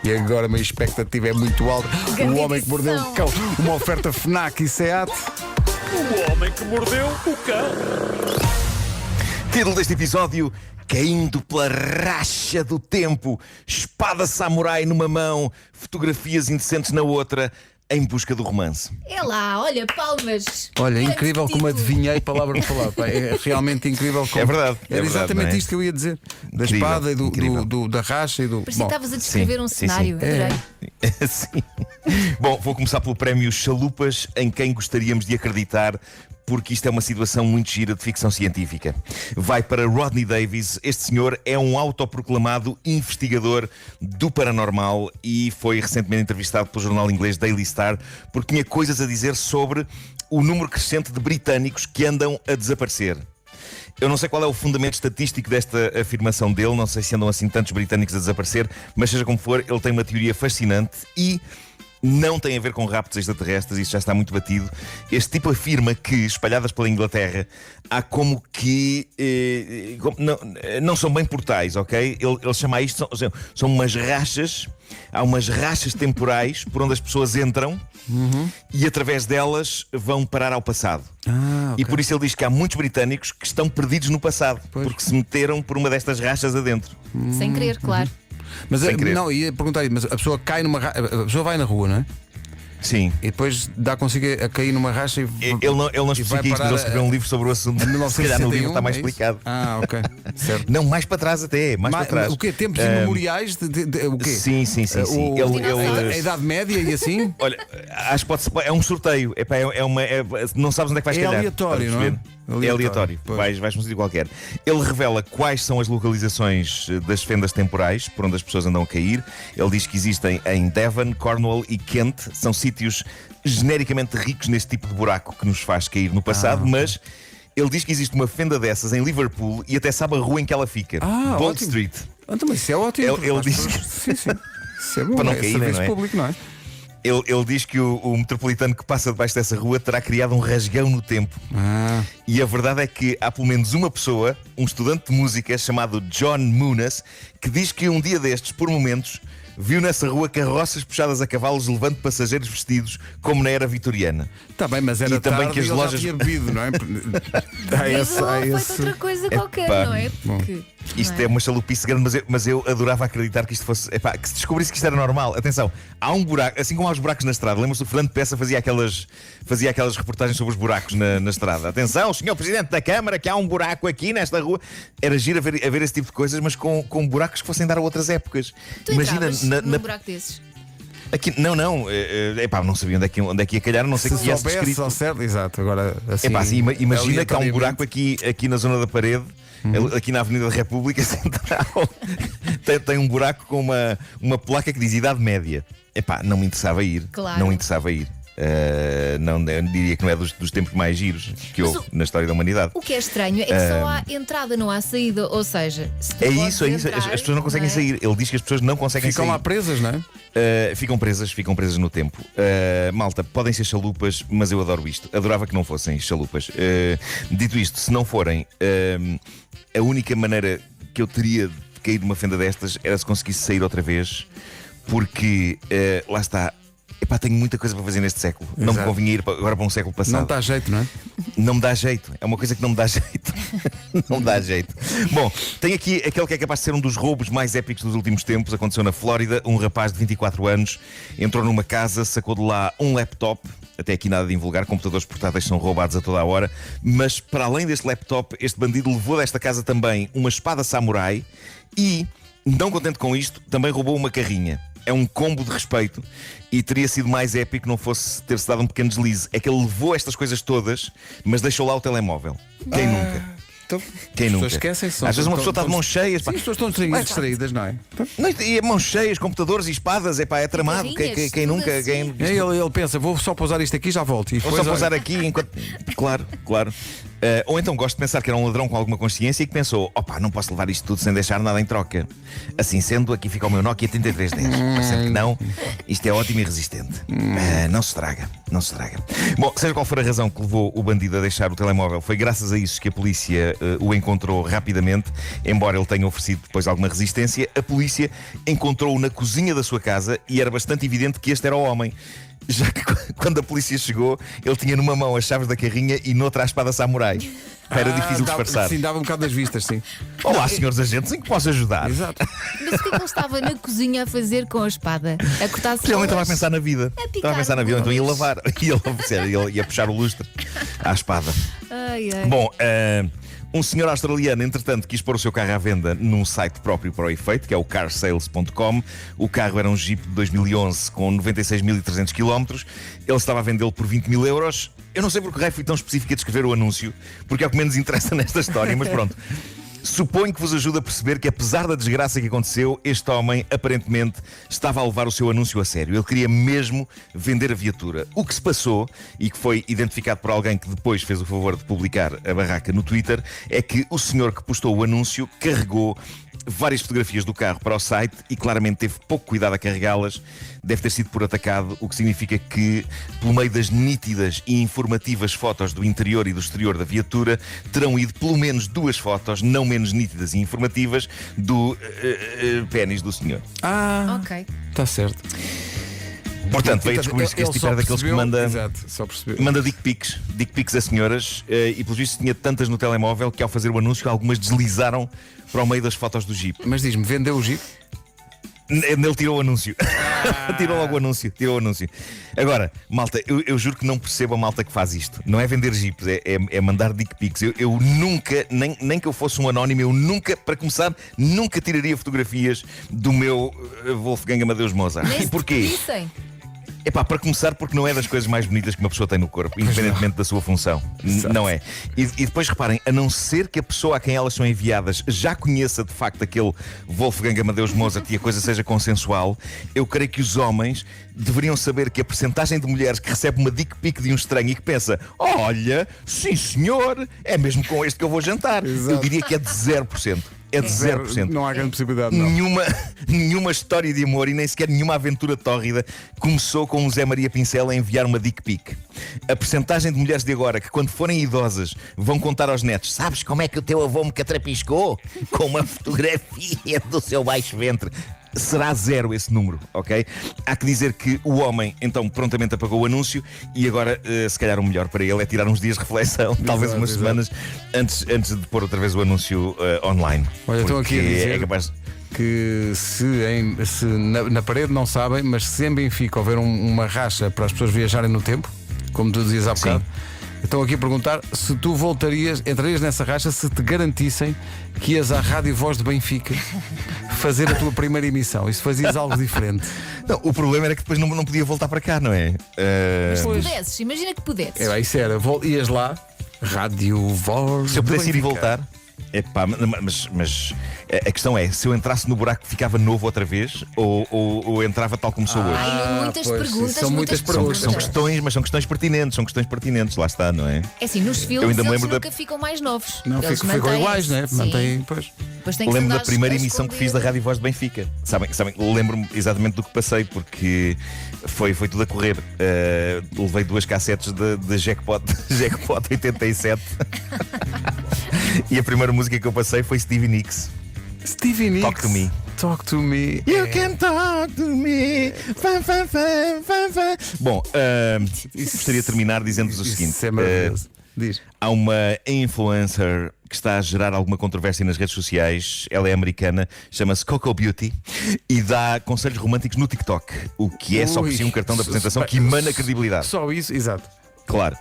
E agora a minha expectativa é muito alta. O Homem que Mordeu o Cão. Uma oferta FNAC e SEAT. O homem que mordeu o cão. Título deste episódio: Caindo pela racha do tempo. Espada samurai numa mão, fotografias indecentes na outra, em busca do romance. É lá, olha, palmas. Olha, Grande incrível como título. adivinhei palavra por palavra. Pá, é realmente incrível como... É verdade, é Era verdade, exatamente não é? isto que eu ia dizer. Da Incrível, espada e incrível. da racha e do. Parecia que estavas a descrever um sim, cenário. sim. Adorei. Sim. Bom, vou começar pelo prémio Chalupas, em quem gostaríamos de acreditar, porque isto é uma situação muito gira de ficção científica. Vai para Rodney Davis. Este senhor é um autoproclamado investigador do paranormal e foi recentemente entrevistado pelo jornal inglês Daily Star porque tinha coisas a dizer sobre o número crescente de britânicos que andam a desaparecer. Eu não sei qual é o fundamento estatístico desta afirmação dele, não sei se andam assim tantos britânicos a desaparecer, mas seja como for, ele tem uma teoria fascinante e não tem a ver com raptos extraterrestres, isso já está muito batido. Este tipo afirma que, espalhadas pela Inglaterra, há como que não são bem portais, ok? Ele chama isto, são umas rachas, há umas rachas temporais por onde as pessoas entram e através delas vão parar ao passado. Okay. E por isso ele diz que há muñitos britânicos que estão perdidos no passado, Pois. porque se meteram por uma destas rachas adentro. Sem querer, claro. Mas Sem querer. não, ia perguntar isso, mas a pessoa cai numa racha. A pessoa vai na rua, não é? Sim. E depois dá consigo a cair numa racha e. Ele não especifica isto, mas ele escreveu um livro sobre o assunto. Se calhar no livro está mais 1961, é isso? explicado. Ah, ok. Certo. Não, mais para trás até, mais para trás. O quê? Tempos imemoriais? O quê? Sim. A Idade Média e assim? Olha, acho que pode ser. É um sorteio. Não sabes onde é que vais É calhar. aleatório, Estás a não é? perceber? É aleatório. Pois. Vais para um sítio qualquer. Ele revela quais são as localizações das fendas temporais por onde as pessoas andam a cair. Ele diz que existem em Devon, Cornwall e Kent. São sítios genericamente ricos neste tipo de buraco que nos faz cair no passado, mas ele diz que existe uma fenda dessas em Liverpool e até sabe a rua em que ela fica. Bond ótimo. Street. Então, mas isso é ótimo. Ele diz que- Sim, sim. Isso é bom. Para não é caírem, serviço não é? público, não é? Ele diz que o metropolitano que passa debaixo dessa rua terá criado um rasgão no tempo. E a verdade é que há pelo menos uma pessoa, um estudante de música chamado John Munas, que diz que um dia destes, por momentos, viu nessa rua carroças puxadas a cavalos levando passageiros vestidos como na era vitoriana. Está bem, mas era E também tarde que as e ele lojas- já tinha bebido, não é? Mas não foi outra coisa qualquer, Epá. não é? Porque, Isto não é uma chalupice grande, mas eu adorava acreditar que isto fosse. Que se descobrisse que isto era normal. Atenção, há um buraco, assim como há os buracos na estrada. Lembra-se, o Fernando Peça fazia aquelas reportagens sobre os buracos na estrada. Atenção, senhor Presidente da Câmara, que há um buraco aqui nesta rua. Era giro a ver esse tipo de coisas, mas com buracos que fossem dar a outras épocas. Tu Imagina entravas num buraco desses. Aqui, não, não sabia onde é que ia calhar, a não sei Se que viesse soubesse escrito. ao certo, exato. Agora, assim, Imagina que há um aleatoriamente. buraco aqui na zona da parede, aqui na Avenida da República Central. tem um buraco com uma placa que diz Idade Média. Não me interessava ir. Claro. Não me interessava ir. Não, eu diria que não é dos tempos mais giros que houve na história da humanidade. O que é estranho é que só há entrada, não há saída. Ou seja, se tu É podes isso. entrar, As pessoas não conseguem é? sair. Ele diz que as pessoas não conseguem Ficam sair. lá presas, não é? Ficam presas no tempo. Malta, podem ser chalupas, mas eu adoro isto. Adorava que não fossem chalupas. Dito isto, se não forem, a única maneira que eu teria de cair numa fenda destas era se conseguisse sair outra vez, porque lá está. Tenho muita coisa para fazer neste século. Não me Exato. convinha ir agora para um século passado. Não dá jeito, não é? Não me dá jeito. É uma coisa que não me dá jeito. Não me dá jeito. Bom, tem aqui aquele que é capaz de ser um dos roubos mais épicos dos últimos tempos. Aconteceu na Flórida. Um rapaz de 24 anos entrou numa casa, sacou de lá um laptop. Até aqui nada de invulgar, computadores portáteis são roubados a toda a hora. Mas para além deste laptop, este bandido levou desta casa também uma espada samurai e, não contente com isto, também roubou uma carrinha. É um combo de respeito e teria sido mais épico não fosse ter-se dado um pequeno deslize. É que ele levou estas coisas todas, mas deixou lá o telemóvel. Quem nunca? Então, Quem as nunca? pessoas esquecem-se. Às vezes uma pessoa está de mãos cheias. Sim, as pessoas estão distraídas, não é? Não, e mãos cheias, computadores e espadas, é tramado. Carrinhas, Quem tudo nunca? assim. Ele pensa, vou só pousar isto aqui e já volto. E Vou depois, só pousar aqui enquanto. Claro. Ou então gosto de pensar que era um ladrão com alguma consciência e que pensou: opá, não posso levar isto tudo sem deixar nada em troca. Assim sendo, aqui fica o meu Nokia 3310. Parecendo que não, isto é ótimo e resistente. Não se estraga, não se estraga. Bom, seja qual for a razão que levou o bandido a deixar o telemóvel, foi graças a isso que a polícia o encontrou rapidamente. Embora ele tenha oferecido depois alguma resistência, a polícia encontrou-o na cozinha da sua casa e era bastante evidente que este era o homem. Já que quando a polícia chegou, ele tinha numa mão as chaves da carrinha e noutra a espada samurai. Era difícil disfarçar. Sim, dava um bocado das vistas, sim. Olá, senhores agentes, em que posso ajudar? Exato. Mas o que é que ele estava na cozinha a fazer com a espada? A cortar Realmente cebolas? estava a pensar na vida. picar Estava a pensar na vida, então ia bolas. lavar. Ia puxar o lustre à espada. Ai, ai. Bom, um senhor australiano, entretanto, quis pôr o seu carro à venda num site próprio para o efeito, que é o carsales.com. O carro era um Jeep de 2011 com 96.300 km. Ele estava a vendê-lo por 20 mil euros. Eu não sei porque o raio fui tão específico a descrever o anúncio, porque é o que menos interessa nesta história, mas pronto. Suponho que vos ajuda a perceber que, apesar da desgraça que aconteceu, este homem aparentemente estava a levar o seu anúncio a sério. Ele queria mesmo vender a viatura. O que se passou, e que foi identificado por alguém que depois fez o favor de publicar a barraca no Twitter, é que o senhor que postou o anúncio carregou várias fotografias do carro para o site e claramente teve pouco cuidado a carregá-las. Deve ter sido por atacado, o que significa que, pelo meio das nítidas e informativas fotos do interior e do exterior da viatura, terão ido pelo menos 2 fotos, não menos nítidas e informativas, do pênis do senhor. Ok. Está certo. Portanto, veio a descobrir-se que este tipo era daqueles que manda. Exato, só percebeu. Manda dick pics a senhoras, e pelos vistos tinha tantas no telemóvel que ao fazer o anúncio algumas deslizaram para o meio das fotos do Jeep. Mas diz-me, vendeu o Jeep? Ele tirou o anúncio. Tirou logo o anúncio. Agora, malta, eu juro que não percebo a malta que faz isto. Não é vender Jeeps, é mandar dick pics. Eu nunca, nem que eu fosse um anónimo, eu nunca, para começar, nunca tiraria fotografias do meu Wolfgang Amadeus Mozart. Nem E se porquê? despedissem. Epá, para começar, porque não é das coisas mais bonitas que uma pessoa tem no corpo, independentemente da sua função. Não é. E depois reparem, a não ser que a pessoa a quem elas são enviadas já conheça de facto aquele Wolfgang Amadeus Mozart e a coisa seja consensual, eu creio que os homens deveriam saber que a percentagem de mulheres que recebe uma dick pic de um estranho e que pensa: olha, sim senhor, é mesmo com este que eu vou jantar. Exato. Eu diria que é de 0%. É de 0%. Não há grande possibilidade, não. Nenhuma história de amor e nem sequer nenhuma aventura tórrida começou com o Zé Maria Pincel a enviar uma dick pic. A percentagem de mulheres de agora que, quando forem idosas, vão contar aos netos: sabes como é que o teu avô me catrapiscou? Com uma fotografia do seu baixo ventre. Será 0 esse número, ok? Há que dizer que o homem então prontamente apagou o anúncio e agora, se calhar o melhor para ele é tirar uns dias de reflexão, talvez umas semanas, antes de pôr outra vez o anúncio online. Olha, estou aqui a dizer é capaz... que se na parede não sabem, mas se em Benfica houver uma racha para as pessoas viajarem no tempo, como tu dizias há bocado, estão aqui a perguntar se tu entrarias nessa racha se te garantissem que ias à Rádio Voz de Benfica fazer a tua primeira emissão e se fazias algo diferente. Não, o problema era que depois não podia voltar para cá, não é? Se pudesses, imagina que pudesses. Isso era, ias lá, Rádio Voz. Se eu pudesse ir e Benfica. voltar. Epá, mas a questão é: se eu entrasse no buraco ficava novo outra vez ou entrava tal como sou hoje? Ai, muitas pois, perguntas, são muitas perguntas. São questões, mas são questões pertinentes, lá está, não é? É assim, nos Eu filmes ainda me eles lembro nunca ficam mais novos. Não, Eles ficam mantêm-se. iguais, né? Sim. Mantém, pois. Depois tem que Lembro se da andar primeira a emissão que esconder. fiz da Rádio Voz de Benfica. Sabem, lembro-me exatamente do que passei, porque foi tudo a correr. Levei 2 cassetes de Jackpot 87. E a primeira música que eu passei foi Stevie Nicks. Stevie Nicks. Talk to me. Talk to me. You can talk to me. Bom, gostaria de terminar dizendo-vos o seguinte: Isso é maravilhoso. Diz. há uma influencer que está a gerar alguma controvérsia nas redes sociais. Ela é americana, chama-se Coco Beauty e dá conselhos românticos no TikTok, o que é só por si um cartão de apresentação que emana credibilidade. Só isso, exato. Claro.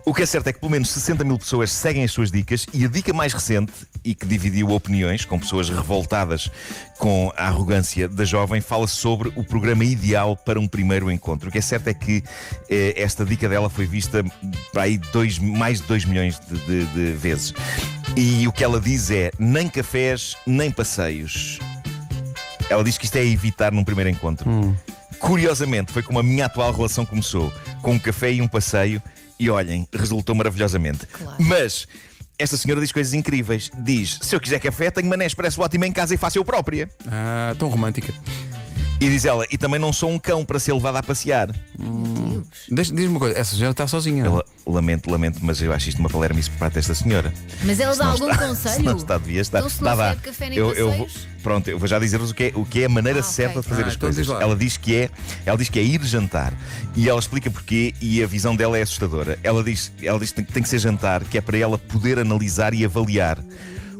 O que é certo é que pelo menos 60 mil pessoas seguem as suas dicas e a dica mais recente, e que dividiu opiniões com pessoas revoltadas com a arrogância da jovem, fala sobre o programa ideal para um primeiro encontro. O que é certo é que esta dica dela foi vista para aí mais de 2 milhões de vezes. E o que ela diz é: nem cafés, nem passeios. Ela diz que isto é evitar num primeiro encontro. Curiosamente, foi como a minha atual relação começou, com um café e um passeio, E olhem, resultou maravilhosamente. Claro. Mas esta senhora diz coisas incríveis. Diz: se eu quiser café, tenho uma Nespresso ótima em casa e faço eu própria. Ah, tão romântica. E diz ela: e também não sou um cão para ser levado a passear. Diz-me uma coisa, essa senhora está sozinha. Eu lamento, mas eu acho isto uma palermice por parte desta senhora. Mas ela Se dá não algum está- conselho? Se não está, devia estar. Então, se não serve café nem passeios? Pronto, eu vou já dizer-vos o que é a maneira ok. certa de fazer as então coisas. diz lá. Ela diz que é ir jantar. E ela explica porquê, e a visão dela é assustadora. Ela diz que tem que ser jantar, que é para ela poder analisar e avaliar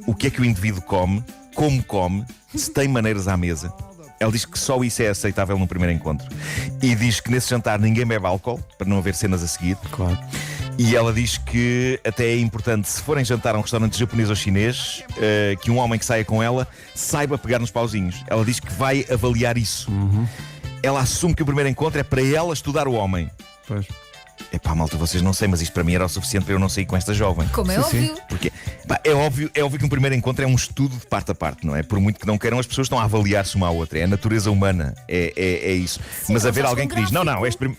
o que é que o indivíduo come, como come, se tem maneiras à mesa. Ela diz que só isso é aceitável num primeiro encontro. E diz que nesse jantar ninguém bebe álcool, para não haver cenas a seguir. Claro. E ela diz que até é importante, se forem jantar a um restaurante japonês ou chinês, que um homem que saia com ela saiba pegar nos pauzinhos. Ela diz que vai avaliar isso. Ela assume que o primeiro encontro é para ela estudar o homem. Pois. Epá, malta, vocês não sei, mas isto para mim era o suficiente para eu não sair com esta jovem. Como é Sim, óbvio. Porque pá, é óbvio que um primeiro encontro é um estudo de parte a parte, não é? Por muito que não queiram, as pessoas estão a avaliar-se uma à outra. É a natureza humana, é isso. Sim, mas não haver faz alguém com que diz: não, gráfico.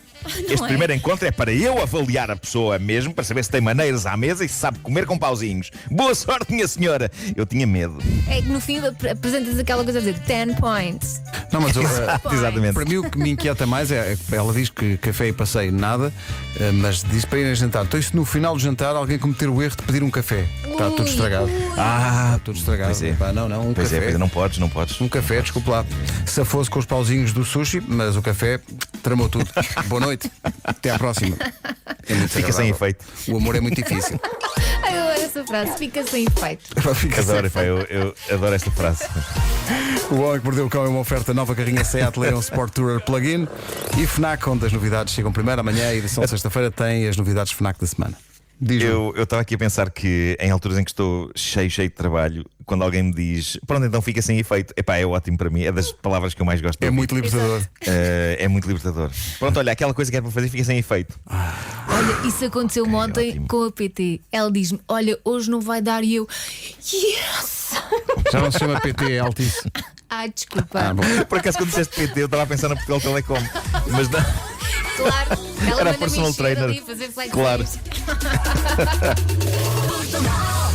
este primeiro encontro é para eu avaliar a pessoa mesmo, para saber se tem maneiras à mesa e se sabe comer com pauzinhos. Boa sorte, minha senhora! Eu tinha medo. É que no fim apresentas aquela coisa a dizer 10 points. Não, mas Exatamente. para mim o que me inquieta mais é ela diz que café e passeio nada, mas diz para ir a jantar. Então, e se no final do jantar alguém cometer o erro de pedir um café? Está tudo estragado. Está tudo estragado. Pois é. Pá, não, um Pois café. é, não podes. Um café, desculpe lá. Se fosse com os pauzinhos do sushi, mas o café tramou tudo. Boa noite. Até à próxima. É muito Fica sem desagradável. efeito. O amor é muito difícil. Ai, eu adoro essa frase, fica sem efeito. Fica sem- Adoro, pá, eu adoro esta frase. O Homem que Mordeu o Cão é uma oferta nova carrinha Seat Leon Sport Tourer Plug-in e FNAC, onde as novidades chegam primeiro. Amanhã, a edição de sexta-feira, tem as novidades FNAC da semana. Diz-me. Eu estava aqui a pensar que em alturas em que estou cheio de trabalho, quando alguém me diz pronto, então fica sem efeito, epá, é ótimo para mim, é das palavras que eu mais gosto de É ouvir. muito libertador. É muito libertador. Pronto, olha, aquela coisa que era para fazer fica sem efeito. Olha, isso aconteceu-me ontem ótimo. com a PT. Ela diz-me: olha, hoje não vai dar, e eu, yes! Já não se chama PT, é Altice. Ai, desculpa. Ah, bom. Por acaso, quando disseste PT, eu estava a pensar na Portugal Telecom. Mas não. Claro, ela Era manda-me personal encher trainer. ali, fazer flexões. Claro.